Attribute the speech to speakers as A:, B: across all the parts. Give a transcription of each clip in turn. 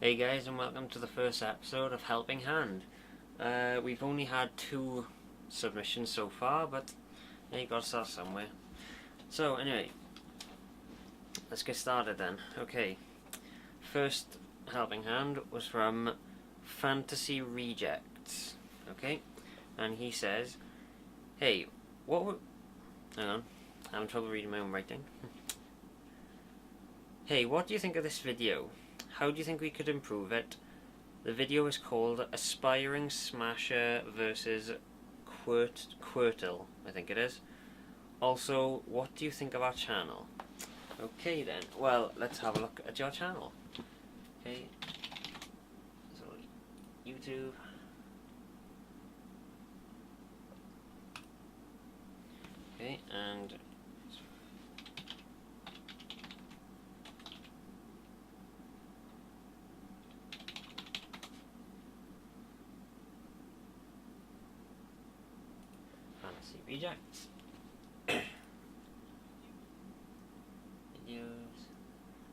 A: Hey guys, and welcome to the first episode of Helping Hand. We've only had 2 submissions so far, but you got to start somewhere. So anyway, let's get started then. Okay, first Helping Hand was from Fantasy Rejects. Okay, and he says, "Hey, what would..." Hang on, I'm having trouble reading my own writing. "Hey, what do you think of this video? How do you think we could improve it? The video is called Aspiring Smasher versus Quirtle, I think it is. Also, what do you think of our channel?" Okay then, well, let's have a look at your channel. Okay, so YouTube. Okay, and Fantasy Rejects. Videos.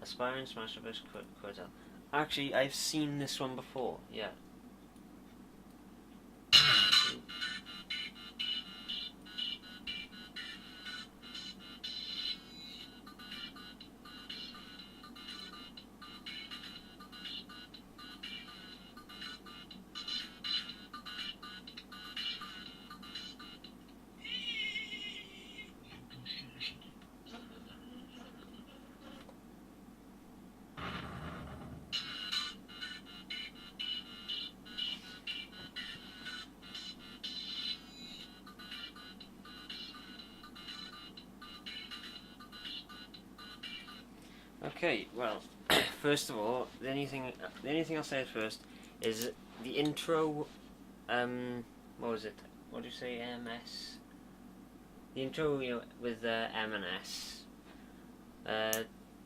A: Aspiring Smasher vs. Quirtle. Actually, I've seen this one before, yeah. Okay, well, first of all, the only thing I'll say at first is the intro. What was it? What did you say? MS. The intro, with M and S.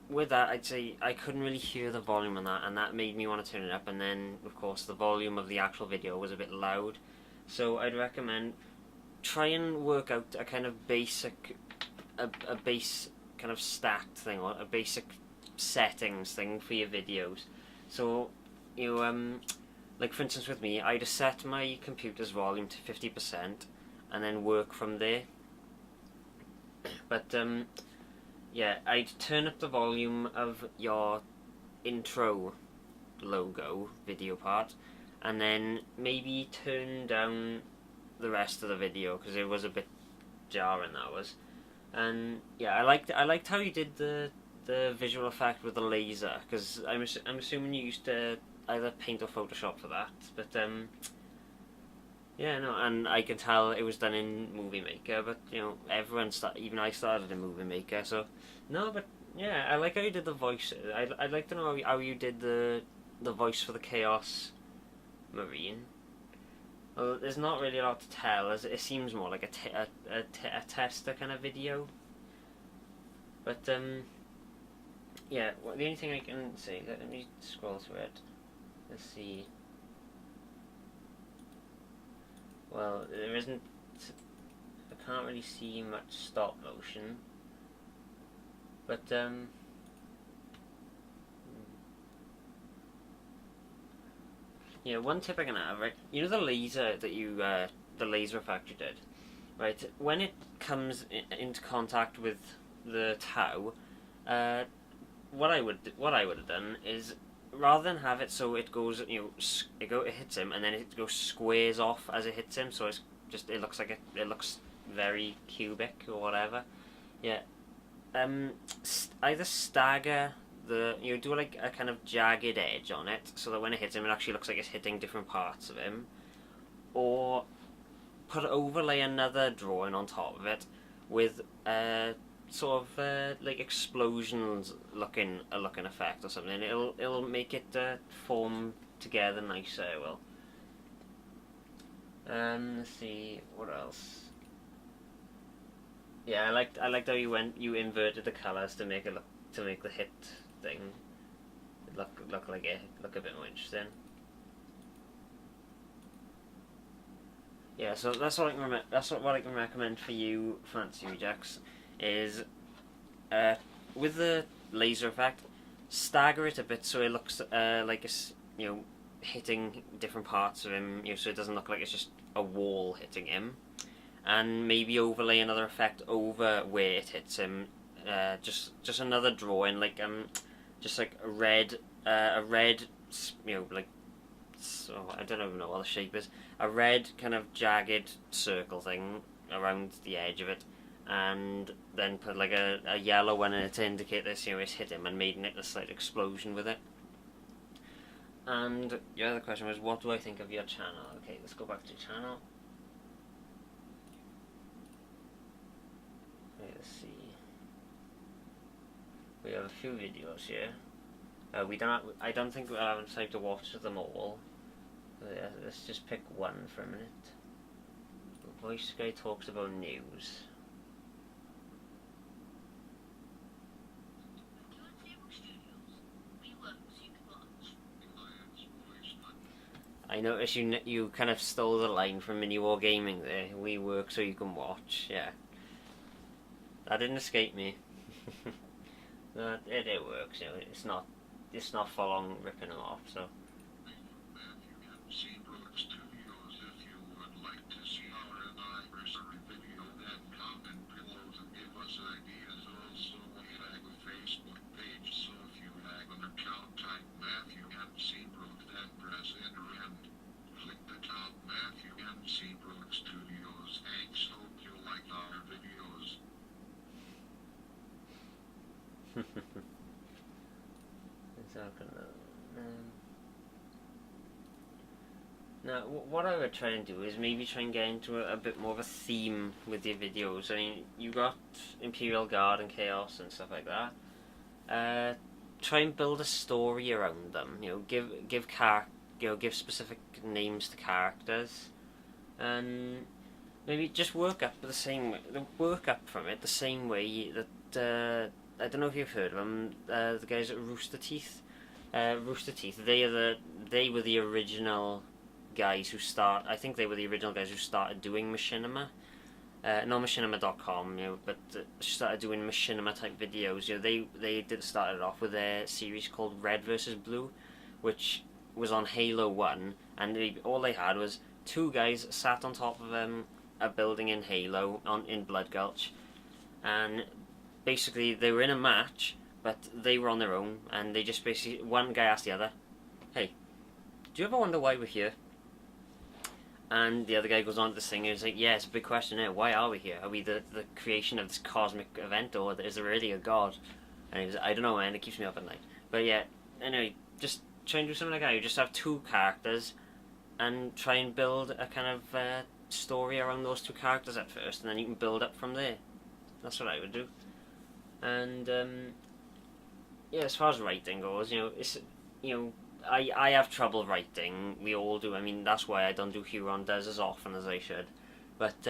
A: With that, I'd say I couldn't really hear the volume on that, and that made me want to turn it up. And then, of course, the volume of the actual video was a bit loud. So I'd recommend try and work out a kind of basic, a base kind of stat thing, or a basic settings thing for your videos. So like for instance with me, I'd set my computer's volume to 50% and then work from there. But yeah, I'd turn up the volume of your intro logo video part, and then maybe turn down the rest of the video because it was a bit jarring, that was. And yeah, I liked how you did the visual effect with the laser, because I'm assuming you used to either Paint or Photoshop for that. But yeah, no, and I can tell it was done in Movie Maker. But even I started in Movie Maker. So no, but yeah, I like how you did the voice. I'd like to know how you did the voice for the Chaos Marine. Well, there's not really a lot to tell, as it seems more like a tester kind of video. But yeah, well, the only thing I can say, let me scroll through it. Let's see. Well, there isn't. I can't really see much stop motion. But yeah, one tip I can have, right? You know the laser that the laser effect you did, right? When it comes into contact with the Tau, what I would have done is, rather than have it so it goes, it hits him and then it goes squares off as it hits him, so it looks like it looks very cubic or whatever. Yeah, either stagger do like a kind of jagged edge on it, so that when it hits him, it actually looks like it's hitting different parts of him, or overlay another drawing on top of it with sort of like explosions looking effect or something. It'll make it form together nicer. It will. Let's see what else. Yeah, I liked how you inverted the colours to make the hit thing look a bit more interesting. Yeah, so that's what I can recommend for you, Fantasy Rejects, is with the laser effect, stagger it a bit so it looks like it's, you know, hitting different parts of him, you know, so it doesn't look like it's just a wall hitting him. And maybe overlay another effect over where it hits him. Just another drawing, like just like a red, you know, like, so I don't even know what the shape is. A red kind of jagged circle thing around the edge of it, and then put like a yellow one in it to indicate this, you know, it's hit him, and made a slight explosion with it. And the other question was, what do I think of your channel? Okay, let's go back to channel. Okay, let's see. We have a few videos here. I don't think we'll have time to watch them all. Yeah, let's just pick one for a minute. The voice guy talks about news. I noticed you kind of stole the line from Mini War Gaming there. We work so you can watch. Yeah, that didn't escape me. It works. You know, it's not full on ripping them off. So. Now, what I would try and do is maybe try and get into a bit more of a theme with your videos. I mean, you got Imperial Guard and Chaos and stuff like that. Try and build a story around them. You know, give specific names to characters, and maybe just work up from it the same way that I don't know if you've heard of them. The guys at Rooster Teeth. Rooster Teeth. They were the original guys who I think they were the original guys who started doing machinima. Not machinima.com, you know, but started doing machinima type videos. You know, they started off with their series called Red vs. Blue, which was on Halo 1, and all they had was two guys sat on top of a building in Halo in Blood Gulch, and basically they were in a match, but they were on their own, and they just basically, one guy asked the other, "Hey, do you ever wonder why we're here?" And the other guy goes on to sing, and he's like, "Yeah, it's a big question here. Why are we here? Are we the creation of this cosmic event, or is there really a god?" And he was, "I don't know, man. It keeps me up at night." But yeah, anyway, just try and do something like that. You just have two characters, and try and build a kind of story around those two characters at first, and then you can build up from there. That's what I would do. And yeah, as far as writing goes, you know, I have trouble writing. We all do. I mean, that's why I don't do Huron-Des as often as I should. But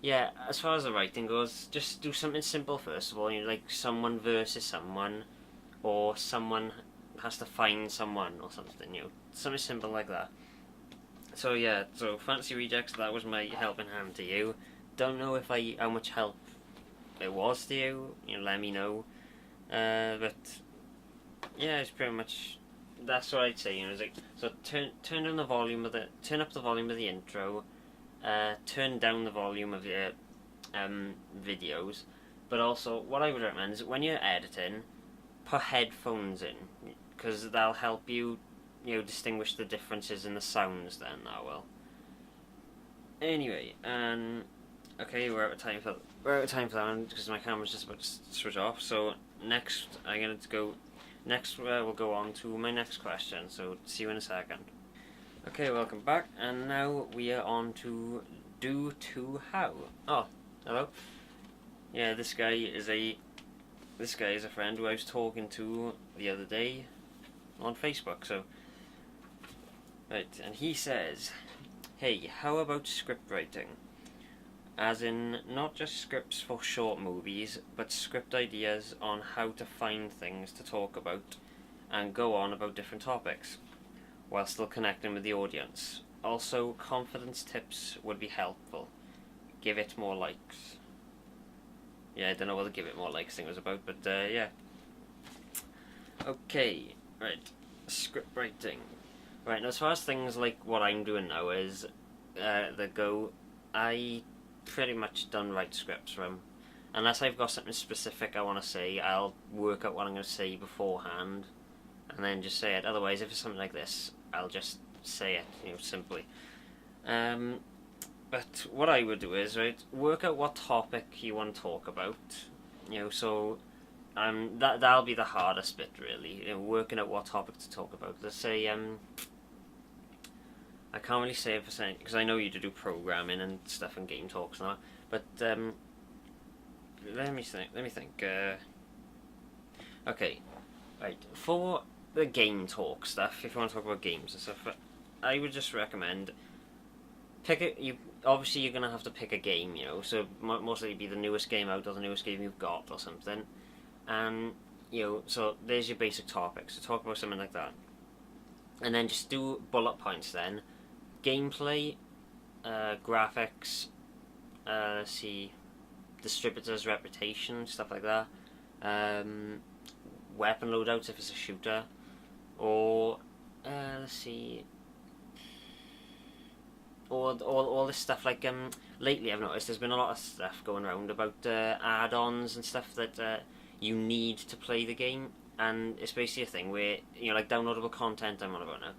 A: yeah, as far as the writing goes, just do something simple first of all. You know, like someone versus someone, or someone has to find someone, or something. You know, something simple like that. So yeah, so Fantasy Rejects, that was my helping hand to you. Don't know how much help it was to you. You know, let me know. But yeah, it's pretty much. That's what I'd say. You know, it's like, so turn up the volume of the intro, turn down the volume of your videos, but also what I would recommend is when you're editing, put headphones in, because that'll help you, you know, distinguish the differences in the sounds. Then that will. Anyway, okay, we're out of time for that one because my camera's just about to switch off. So next, we'll go on to my next question, so see you in a second. Okay, welcome back, and now we are on to due to how. Oh, hello. Yeah, this guy is a friend who I was talking to the other day on Facebook, so. Right, and he says, "Hey, how about script writing? As in, not just scripts for short movies, but script ideas on how to find things to talk about and go on about different topics, while still connecting with the audience. Also, confidence tips would be helpful. Give it more likes." Yeah, I don't know what the give it more likes thing was about, but yeah. Okay, right. Script writing. Right, now as far as things like what I'm doing now is that go, I pretty much don't write scripts from. Unless I've got something specific I want to say, I'll work out what I'm going to say beforehand, and then just say it. Otherwise, if it's something like this, I'll just say it, simply. But what I would do is, right, work out what topic you want to talk about. So that'll be the hardest bit, really. Working out what topic to talk about. Let's say I can't really say a percentage because I know you do programming and stuff and game talks now. But let me think. Okay, right. For the game talk stuff, if you want to talk about games and stuff, I would just recommend obviously you're gonna have to pick a game, So mostly it'd be the newest game out or the newest game you've got or something, and so there's your basic topics. So talk about something like that, and then just do bullet points. Then gameplay, graphics, let's see, distributors, reputation, stuff like that. Weapon loadouts if it's a shooter, or let's see, all this stuff like lately I've noticed there's been a lot of stuff going around about add-ons and stuff that you need to play the game, and it's basically a thing where like downloadable content I'm on about now,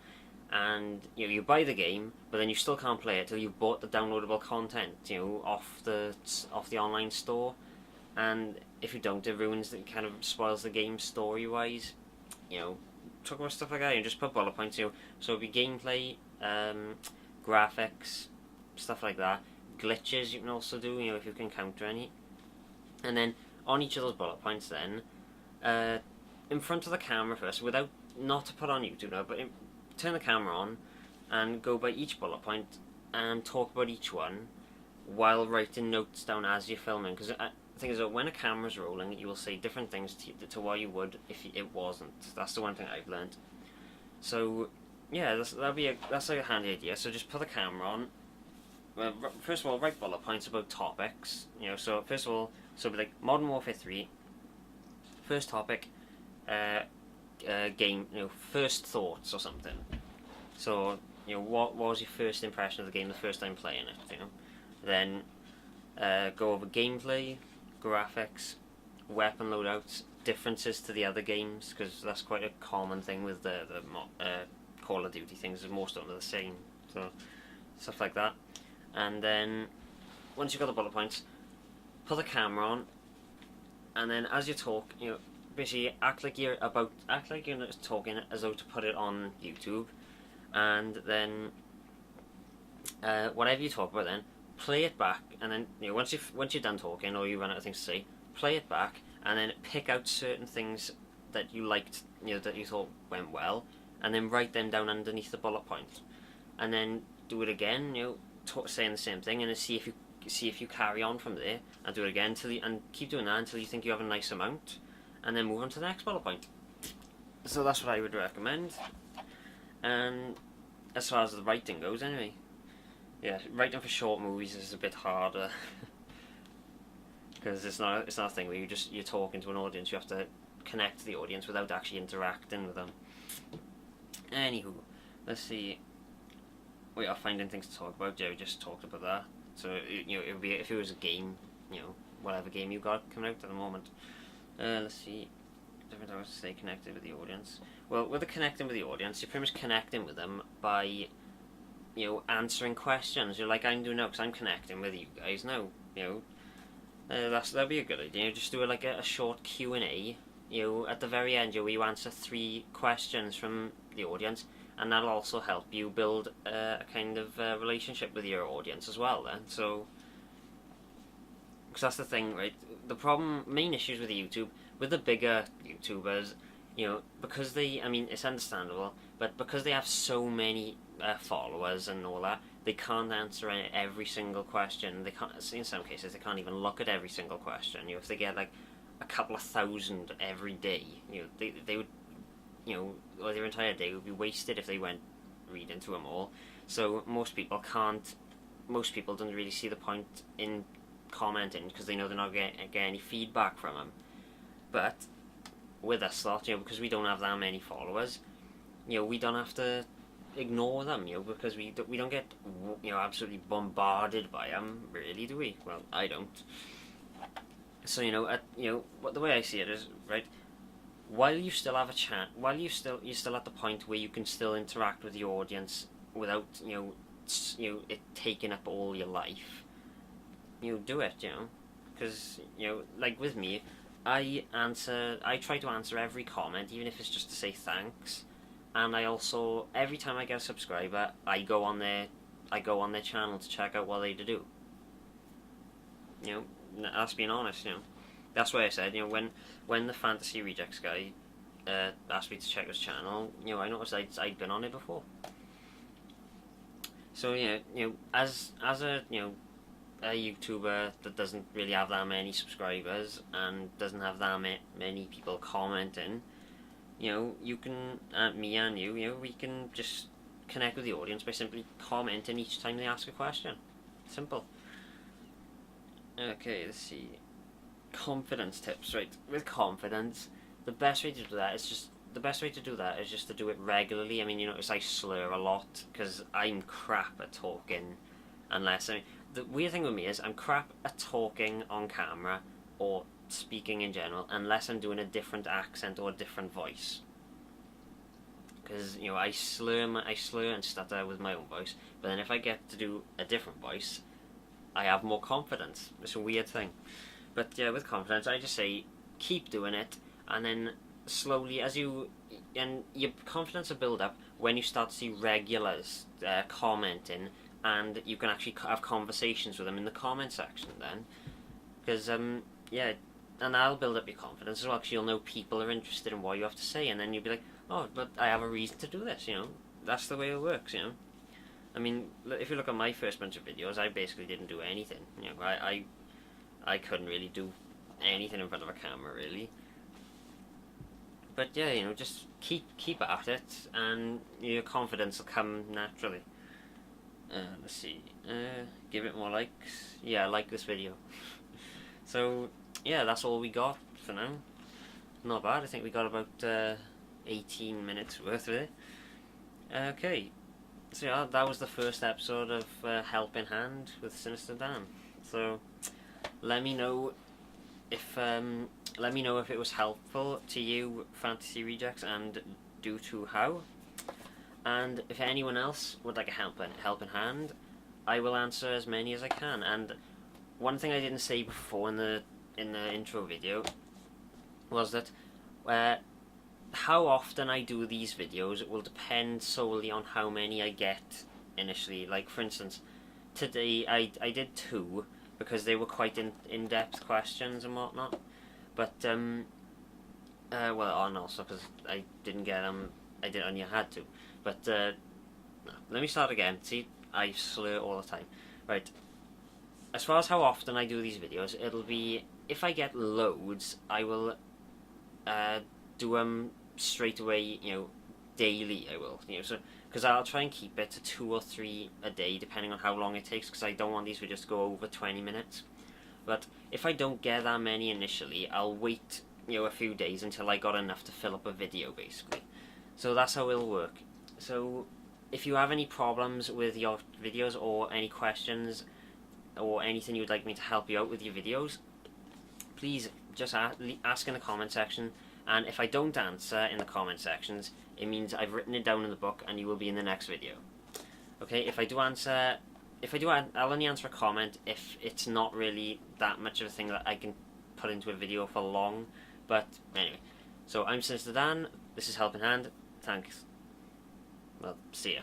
A: and you buy the game but then you still can't play it till you've bought the downloadable content off the online store, and if you don't, it ruins it, kind of spoils the game story wise. Talk about stuff like that. Just put bullet points. So it'll be gameplay, graphics, stuff like that. Glitches you can also do, if you can counter any. And then on each of those bullet points, then in front of the camera first, not to put on YouTube now, but turn the camera on and go by each bullet point and talk about each one while writing notes down as you're filming. Because the thing is that when a camera's rolling, you will say different things to what you would if it wasn't. That's the one thing I've learned. So yeah, that's like a handy idea. So just put the camera on. First of all, write bullet points about topics. So first of all, like Modern Warfare 3. First topic, game. First thoughts or something. So what was your first impression of the game the first time playing it? Then go over gameplay, graphics, weapon loadouts, differences to the other games, because that's quite a common thing with the Call of Duty things. Most of them are the same, so stuff like that. And then once you've got the bullet points, put the camera on, and then as you talk, basically act like you're talking as though to put it on YouTube, and then whatever you talk about, then play it back, and then once you're done talking or you run out of things to say, play it back, and then pick out certain things that you liked, that you thought went well, and then write them down underneath the bullet point, and then do it again, saying the same thing, and then see if you carry on from there, and do it again and keep doing that until you think you have a nice amount, and then move on to the next bullet point. So that's what I would recommend. And as far as the writing goes, anyway, yeah, writing for short movies is a bit harder because it's not a thing where you're talking to an audience. You have to connect to the audience without actually interacting with them. Anywho, let's see. We are finding things to talk about. Jerry just talked about that. So it would be if it was a game, whatever game you got coming out at the moment. Let's see. Different ways to stay connected with the audience. Well, with the connecting with the audience, you're pretty much connecting with them by, answering questions. You're like I'm doing now because I'm connecting with you guys now. That'd be a good idea. Just do a short Q&A. At the very end, where you answer 3 questions from the audience, and that'll also help you build a kind of relationship with your audience as well. Then, so because that's the thing, right? The main issues with YouTube, with the bigger YouTubers, because it's understandable, but because they have so many followers and all that, they can't answer every single question. They can't. In some cases, they can't even look at every single question. If they get a couple of thousand every day, they would, or their entire day would be wasted if they went reading through them all. So most people don't really see the point in commenting because they know they're not getting any feedback from them. But with us lot, because we don't have that many followers, we don't have to ignore them, because we don't get, absolutely bombarded by them, really, do we? Well, I don't. So, what the way I see it is, right, while you still have a chat, while you're still at the point where you can still interact with the audience without, it taking up all your life, do it, because, like with me, I try to answer every comment, even if it's just to say thanks. And I also, every time I get a subscriber, I go on their channel to check out what they do. That's being honest. That's why I said, when the Fantasy Rejects guy asked me to check his channel, I noticed I'd been on it before. So as a a YouTuber that doesn't really have that many subscribers and doesn't have that many people commenting, you can, me and you, we can just connect with the audience by simply commenting each time they ask a question. Simple. Okay, let's see. Confidence tips, right? With confidence, the best way to do that is just to do it regularly. I mean, it's I slur a lot because I'm crap at talking, the weird thing with me is I'm crap at talking on camera or speaking in general unless I'm doing a different accent or a different voice. Because I slur and stutter with my own voice, but then if I get to do a different voice, I have more confidence. It's a weird thing. But yeah, with confidence, I just say keep doing it, and then slowly your confidence will build up when you start to see regulars commenting, and you can actually have conversations with them in the comment section then. Because yeah, and that'll build up your confidence as well, because you'll know people are interested in what you have to say, and then you'll be like, oh, but I have a reason to do this. That's the way it works. I mean, if you look at my first bunch of videos, I basically didn't do anything. I couldn't really do anything in front of a camera, really. But yeah, just keep at it, and your confidence will come naturally. Let's see. Give it more likes. Yeah, like this video. So yeah, that's all we got for now. Not bad. I think we got about 18 minutes worth of it. Okay. So yeah, that was the first episode of Help in Hand with SynisterDan. So let me know if it was helpful to you, Fantasy Rejects, and due to how. And if anyone else would like a help in hand, I will answer as many as I can. And one thing I didn't say before in the intro video was that how often I do these videos will depend solely on how many I get initially. Like, for instance, today I did 2 because they were quite in-depth questions and whatnot. But well, and also because I didn't get them, I only had to. But no, let me start again. See, I slur all the time. Right. As far as how often I do these videos, it'll be, if I get loads, I will do them straight away, daily. I will, so because I'll try and keep it to 2 or 3 a day, depending on how long it takes, because I don't want these videos to go over 20 minutes. But if I don't get that many initially, I'll wait, a few days until I got enough to fill up a video, basically. So that's how it'll work. So if you have any problems with your videos or any questions or anything you'd like me to help you out with your videos, please just ask in the comment section. And if I don't answer in the comment sections, it means I've written it down in the book and you will be in the next video. Okay, if I do answer, I'll only answer a comment if it's not really that much of a thing that I can put into a video for long. But anyway, so I'm SynisterDan, this is Help in Hand, thanks. Well, see ya.